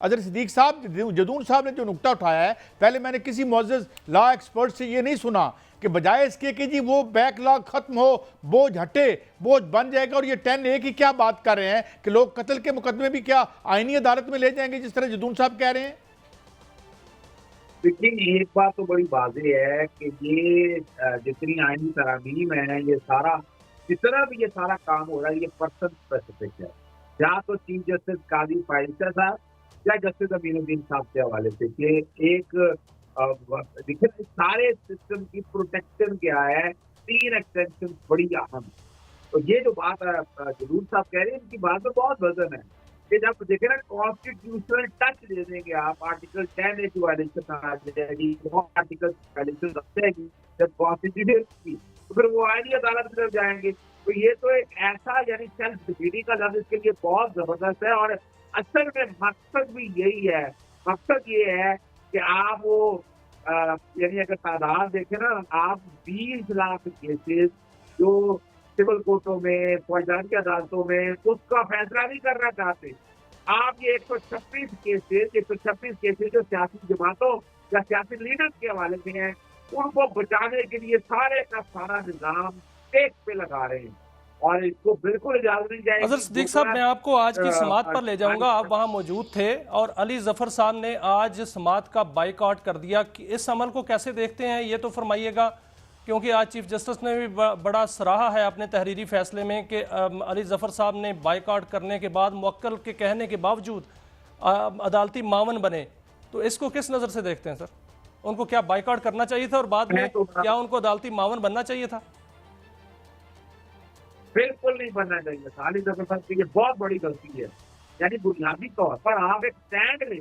अजहर सिद्दीक साहब, जदून साहब ने जो नुक्ता उठाया है, पहले मैंने किसी मुअज़्ज़ज़ लॉ एक्सपर्ट से ये नहीं सुना कि बजाय इसके कि जी वो बैकलॉग खत्म हो, बोझ हटे, बोझ बन जाएगा। और ये 10A की क्या बात कर रहे हैं कि लोग कत्ल के मुकदमे भी क्या आईनी अदालत में ले जाएंगे, जिस तरह जदून साहब कह रहे हैं। देखिए, एक बात तो बड़ी वाज़ेह है कि ये जितनी आईनी तरामीम है, ये सारा जितना भी ये सारा काम हो रहा है, ये पर्सन स्पेसिफिक है। या तो चीफ जस्टिस काजी फाइज़ साहब या जस्टिस अमीनुद्दीन साहब के हवाले से कि एक देखिए सारे सिस्टम की प्रोटेक्शन क्या है, 3 एक्सटेंशन बड़ी अहम। तो ये जो बात जदून साहब कह रहे हैं, इनकी बात में बहुत वजन है कि जब देखे ना कॉन्स्टिट्यूशनल टच दे देंगे आप, आर्टिकल 10A की वायलेशन आ जाएगी, आर्टिकल वायलेशन रख जाएगी जब कॉन्स्टिट्यूशन की, तो फिर वो आईनी अदालत की तरफ जाएंगे। तो ये तो एक ऐसा यानी सेल्फ डिफीटिंग का लफ्ज़ इसके लिए बहुत जबरदस्त है। और असल में मकसद भी यही है, मकसद ये है कि आप वो यानी अगर तादाद देखें ना, आप 20 लाख केसेस जो सिविल कोर्टों में, फौजदारी अदालतों में उसका फैसला नहीं करना चाहते, आप ये 126 केसेस जो सियासी जमातों या सियासी लीडर्स के हवाले से हैं, उनको बचाने के लिए सारे का सारा निजाम टेक पे लगा रहे हैं और इसको बिल्कुल इजाजत नहीं जाएगी। अजहर सिद्दीक साहब, मैं आपको आज की समात पर ले जाऊंगा, आप वहां मौजूद थे और अली जफर साहब ने आज समात का बाइकआउट कर दिया। इस अमल को कैसे देखते हैं ये तो फरमाइएगा, क्योंकि आज चीफ जस्टिस ने भी बड़ा सराहा है अपने तहरीरी फैसले में कि अली जफर साहब ने बाइकआउट करने के बाद मुवक्किल के कहने के बावजूद अदालती मावन बने। तो इसको किस नज़र से देखते हैं सर? उनको क्या बाइकआउट करना चाहिए था और बाद में क्या उनको अदालती मावन बनना चाहिए था? बिल्कुल नहीं बनना चाहिए था। अली जफर साहब की ये बहुत बड़ी गलती है। यानी बुनियादी तौर पर आप एक स्टैंड ले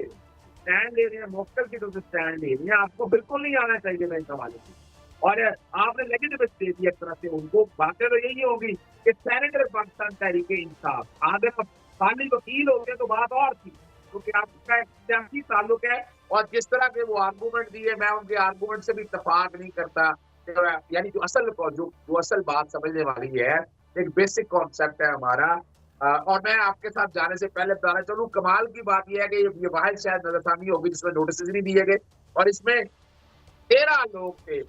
रहे हैं, मुवक्किल की तरफ से स्टैंड ले रहे हैं, आपको बिल्कुल नहीं आना चाहिए था इस हवाले से। और आपने लेजिटिमेट दे दिया एक तरह से उनको। बातें तो यही होगी कि सेनेटर पाकिस्तान तहरीक इंसाफ, अगर आप खाली वकील होते तो बात और थी, क्योंकि आपका एक सियासी ताल्लुक है। और जिस तरह के वो आर्गूमेंट दिए, मैं उनके आर्गूमेंट से भी इत्तेफाक नहीं करता। यानी जो असल बात समझने वाली है, एक बेसिक कॉन्सेप्ट है हमारा। और मैं आपके साथ जाने से पहले बताना चलूं, कमाल की बात यह है कि ये वाहिद शायद नजरसानी होगी जिसमें नोटिस नहीं दिए गए, और इसमें 13 लोग थे।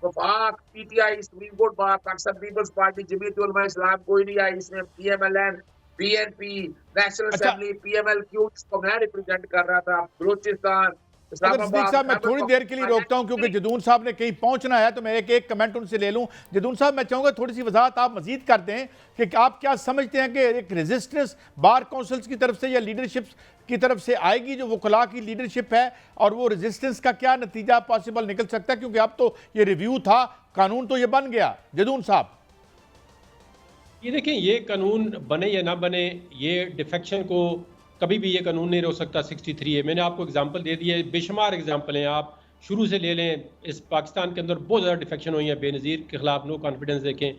वफाक, PTI, supreme court bar, Pakistan peoples party, Jamiat Ulama इस्लाम, कोई नहीं आई इसमें, PMLN, BNP, national assembly, PML-Q, जिसको मैं रिप्रेजेंट कर रहा था, बलूचिस्तान। सिद्दीक साहब, मैं थोड़ी देर के लिए रोकता हूं क्योंकि जदून साहब ने कहीं पहुंचना है, तो मैं एक कमेंट उनसे ले लूं। जदून साहब, मैं चाहूंगा थोड़ी सी वजाहत आप मजीद कर दें कि आप क्या समझते हैं कि एक रेजिस्टेंस बार काउंसिल्स की तरफ से या लीडरशिप की तरफ से आएगी, जो वकला की लीडरशिप है, और वो रेजिस्टेंस का क्या नतीजा पॉसिबल निकल सकता है? क्योंकि अब तो ये रिव्यू था, कानून तो ये बन गया। जदून साहब, ये देखें, ये कानून बने या ना बने, ये डिफेक्शन को कभी भी ये कानून नहीं रोक सकता। 63 है, मैंने आपको एग्जांपल दे दिए, बेशुमार एग्जांपल हैं, आप शुरू से ले लें। इस पाकिस्तान के अंदर बहुत ज़्यादा डिफेक्शन हुई है। बेनज़ीर के खिलाफ नो कॉन्फिडेंस देखें,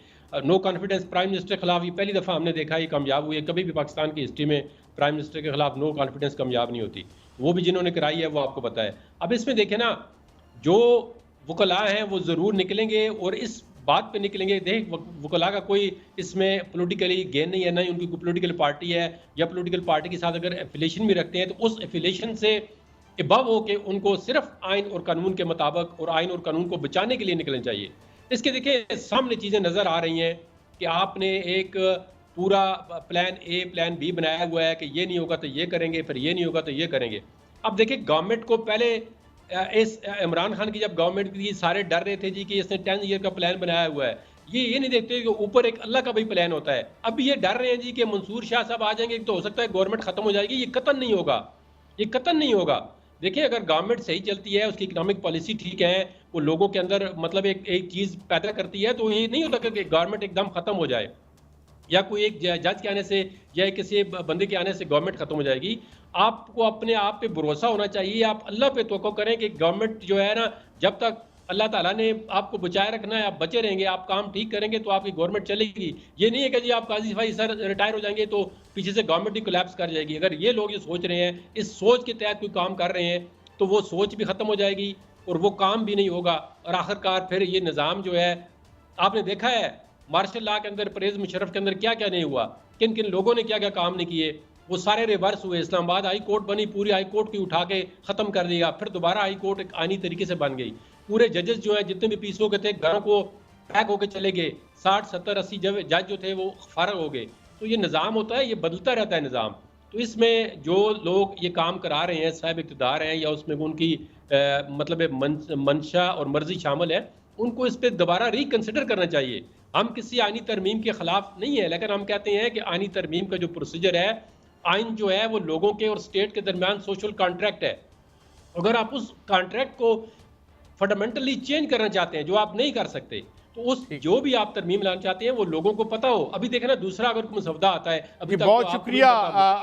नो कॉन्फिडेंस प्राइम मिनिस्टर के खिलाफ ये पहली दफ़ा हमने देखा ये कामयाब हुई है। कभी भी पाकिस्तान की हिस्ट्री में प्राइम मिनिस्टर के खिलाफ नो कॉन्फिडेंस कामयाब नहीं होती, वो भी जिन्होंने कराई है वो आपको पता है। अब इसमें देखें ना, जो वकला हैं वो ज़रूर निकलेंगे और इस बात पे निकलेंगे। देख, वकला का कोई इसमें पॉलिटिकली गेन नहीं है, ना ही उनकी कोई पॉलिटिकल पार्टी है, या पॉलिटिकल पार्टी के साथ अगर एफिलेशन भी रखते हैं तो उस एफिलेशन से अबव हो के उनको सिर्फ आइन और कानून के मुताबिक और आइन और कानून को बचाने के लिए निकलना चाहिए। इसके देखिए सामने चीज़ें नज़र आ रही हैं कि आपने एक पूरा प्लान ए प्लान बी बनाया हुआ है कि ये नहीं होगा तो ये करेंगे, फिर ये नहीं होगा तो ये करेंगे। अब देखिए, गवर्नमेंट को पहले इस इमरान खान की जब गवर्नमेंट की सारे डर रहे थे जी कि इसने 10 ईयर का प्लान बनाया हुआ है, ये नहीं देखते कि ऊपर एक अल्लाह का भी प्लान होता है। अब ये डर रहे हैं जी कि मंसूर शाह साहब आ जाएंगे तो हो सकता है गवर्नमेंट खत्म हो जाएगी। ये कतन नहीं होगा, ये कतन नहीं होगा। देखिए, अगर गवर्नमेंट सही चलती है, उसकी इकोनॉमिक पॉलिसी ठीक है, वो लोगों के अंदर मतलब एक चीज़ पैदा करती है, तो ये नहीं होता कि गवर्नमेंट एकदम खत्म हो जाए या कोई एक जज के आने से या किसी बंदे के आने से गवर्नमेंट खत्म हो जाएगी। आपको अपने आप पे भरोसा होना चाहिए। आप अल्लाह पे तवक्कुल करें कि गवर्नमेंट जो है ना, जब तक अल्लाह ताला ने आपको बचाए रखना है, आप बचे रहेंगे, आप काम ठीक करेंगे तो आपकी गवर्नमेंट चलेगी। ये नहीं है कि जी आप काजी भाई सर रिटायर हो जाएंगे तो पीछे से गवर्नमेंट ही कोलैप्स कर जाएगी। अगर ये लोग ये सोच रहे हैं, इस सोच के तहत कोई काम कर रहे हैं, तो वो सोच भी खत्म हो जाएगी और वो काम भी नहीं होगा। और आखिरकार फिर ये निज़ाम जो है, आपने देखा है मार्शल लॉ के अंदर, परवेज़ मुशर्रफ के अंदर क्या क्या नहीं हुआ, किन किन लोगों ने क्या क्या काम नहीं किए। वो सारे रिवर्स हुए। इस्लामाबाद हाई कोर्ट बनी, पूरी हाई कोर्ट की उठा के ख़त्म कर दिया, फिर दोबारा हाई कोर्ट एक आईनी तरीके से बन गई। पूरे जजेस जो है जितने भी पीसीओ के थे घरों को पैक होकर चले गए, 60 70 80 जज जो थे वो फारग हो गए। तो ये निज़ाम होता है, ये बदलता रहता है निज़ाम। तो इसमें जो लोग ये काम करा रहे हैं, साहिब इक़्तिदार हैं या उसमें उनकी मतलब मंशा और मर्जी शामिल है, उनको इस पर दोबारा रिकन्सिडर करना चाहिए। हम किसी आईनी तरमीम के खिलाफ नहीं है, लेकिन हम कहते हैं कि आईनी तरमीम का जो प्रोसीजर है, आइन जो है वो लोगों के और स्टेट के दरमियान सोशल कॉन्ट्रैक्ट है। अगर आप उस कॉन्ट्रैक्ट को फंडामेंटली चेंज करना चाहते हैं, जो आप नहीं कर सकते, तो उस जो भी आप तरमीम लाना चाहते हैं वो लोगों को पता हो। अभी देखें ना, दूसरा अगर कोई मसवदा आता है, अभी तक बहुत तो शुक्रिया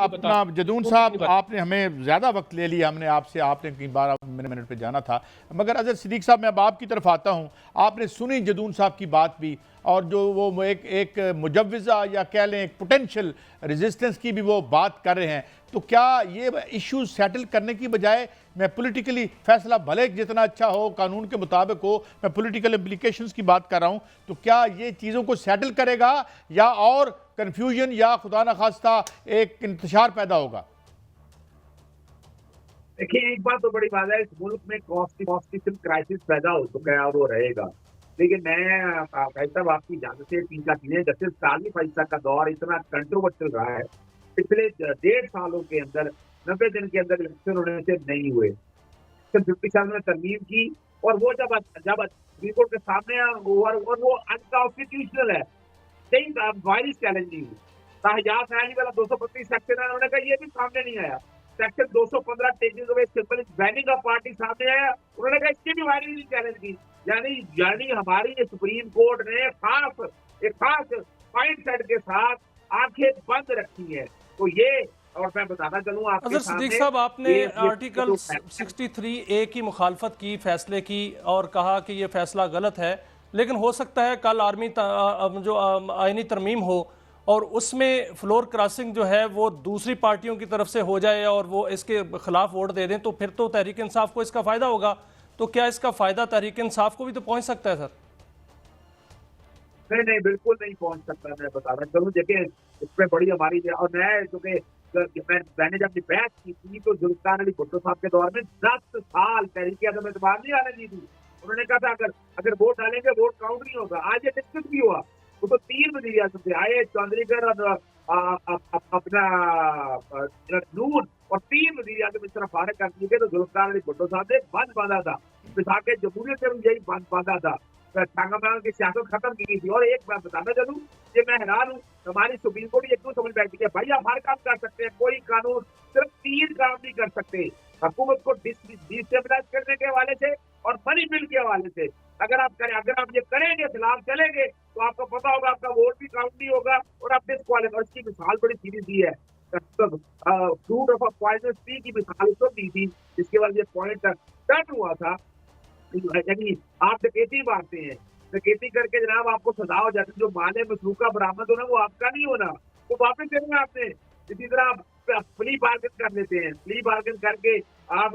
अपना जदून साहब, आपने हमें ज़्यादा वक्त ले लिया, हमने आपसे आपने कई 12 मिनट पे जाना था। मगर अजहर सिद्दीक साहब, मैं अब आपकी तरफ आता हूँ। आपने सुनी जदून साहब की बात भी, और जो वो एक मुजव्विज़ा या कह लें एक पोटेंशियल रेजिस्टेंस की भी वो बात कर रहे हैं। तो क्या ये इश्यूज सेटल करने की बजाय मैं पॉलिटिकली फैसला भले जितना अच्छा हो, कानून के मुताबिक हो, मैं पॉलिटिकल इम्प्लिकेशंस की बात कर रहा हूं, तो क्या ये चीज़ों को सेटल करेगा या और कन्फ्यूजन या खुदा न खास्ता एक इंतशार पैदा होगा? देखिए, एक बात तो बड़ी बात है, इस मुल्क में कॉन्स्टिट्यूशन क्राइसिस पैदा हो चुका है और वो रहेगा। लेकिन मैं भाई साहब आपकी इजाजत से 3 चीजें, जस्टिस काजी फैसला का दौर इतना कंट्रोवर्शियल रहा है, पिछले 1.5 सालों के अंदर 90 दिन के अंदर इलेक्शन होने से नहीं हुए। 57 में तरमीम की और वो जब सुप्रीम कोर्ट के सामने और वो अनकॉन्स्टिट्यूशनल है, नहीं वायरस चैलेंज नहीं हुई। ताहियात न्यायालय वाला 225 सेक्शन है, उन्होंने कहा ये भी सामने नहीं आया। Section 215 taking away symbol banning of party सामने आया, उन्होंने कहा इसकी भी वायरस नहीं चैलेंज की। यानी हमारी सुप्रीम कोर्ट ने एक खास पॉइंट सेट के साथ आंखें बंद रखी है। तो ये, और मैं बताना चलूं आपके सामने, सिद्दीक साहब, आपने आर्टिकल 63A की मुखालफत की फैसले की और कहा कि ये फैसला गलत है, लेकिन हो सकता है कल जो आईनी तरमीम हो और उसमें फ्लोर क्रॉसिंग जो है वो दूसरी पार्टियों की तरफ से हो जाए और वो इसके खिलाफ वोट दे दें, तो फिर तो तहरीक इंसाफ को इसका फायदा होगा। तो क्या इसका फायदा तहरीक इंसाफ को भी तो पहुंच सकता है सर? नहीं, बिल्कुल नहीं पहुंच सकता। मैं बताना चलूं, देखिए इसमें बड़ी हमारी, और मैं चूंकि मैंने जब बहस की थी तो जुल्फिकार अली भुट्टो साहब के दौर में 10 साल तहरीक अदम एतमाद नहीं आने दी थी। उन्होंने कहा था अगर वोट डालेंगे वोट काउंट नहीं होगा। आज ये डिस्कस भी हुआ, वो तो 3 वज़ीर आज़म थे, आए चौधरीकर और अपना नून, और 3 वज़ीर आज़म इस तरह फारग कर दिए गए। तो जुल्फिकार अली भुट्टो साहब ने बंद बांधा था, के जमहूरियत से भी यही बंद बांधा था, छांगामाल की सियासत खत्म की गई थी। और एक बात बताना चलूं, ये मैं हैरान हूँ, हमारी सुप्रीम कोर्ट ये क्यों समझ बैठती है, भाई आप हर काम कर सकते हैं, कोई कानून सिर्फ 3 काम नहीं कर सकते, हुकूमत को डिस्टेबलाइज करने के हवाले से और मनी बिल के हवाले से। अगर आप ये करेंगे, खिलाफ चलेंगे, तो आपको पता होगा आपका वोट भी काउंट नहीं होगा और आप डिस्क्वालिफाई। और इसकी मिसाल बड़ी सीधी दी है, fruit of a poisonous tree की मिसाल तो दी थी, जिसके बाद ये पॉइंट टर्न हुआ था। यानी आप डकैती मारते हैं, डकैती करके जनाब आपको सजा हो जाती है, जो माले मसरूका बरामद होना वो आपका नहीं होना, वो वापस देना आपने। इसी तरह आप प्ली बार्गेन कर लेते हैं, प्ली बार्गेन करके आप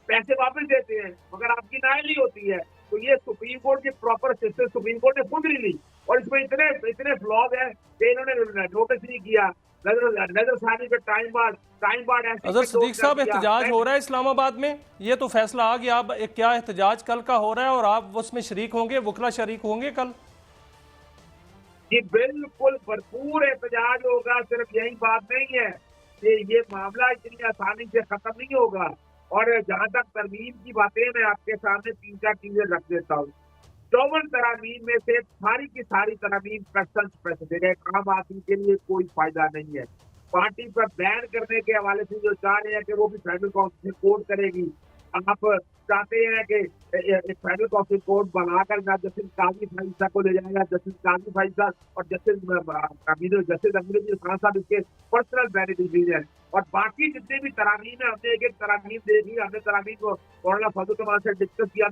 पैसे वापस देते हैं, मगर आपकी नाइली होती है। तो ये सुप्रीम कोर्ट की प्रॉपर सिस्टम सुप्रीम कोर्ट ने खुद ली, और इसमें इतने फ्लॉज है कि इन्होंने नोटिस नहीं किया। नजरसानी पे टाइम बाद अजहर सिद्दीक साहब, एहतजाज हो रहा है इस्लामाबाद में, ये तो फैसला आ गया, अब क्या एहतजाज कल का हो रहा है और आप उसमें शरीक होंगे, वकला शरीक होंगे कल? जी बिल्कुल, भरपूर एहतजाज होगा। सिर्फ यही बात नहीं है कि ये मामला इतनी आसानी से खत्म नहीं होगा। और जहां तक तरमीम की बातें, मैं आपके सामने 3-4 चीजें रख देता हूँ। 54 तरामीम में से सारी की सारी तरामीम पर्सन स्पेसिफिक है, आम आदमी के लिए कोई फायदा नहीं है। पार्टी पर बैन करने के हवाले से जो चाह रहे हैं कि वो भी फेडरल काउंसिल कोर्ट करेगी। आप चाहते हैं कि एक फेडरल काउंसिल कोर्ट बनाकर जस्टिस काजी फैसला को ले जाएगा, जस्टिस काजी फैसला और जस्टिस अमीरुद्दीन खान साहब इसके पर्सनल बेनिफिशियरी हैं। और बाकी जितने भी तरामीम है, हमने एक तरामीम देखी, हमने तरामीम को मौलाना फजल कमाल से डिस्कस किया, हम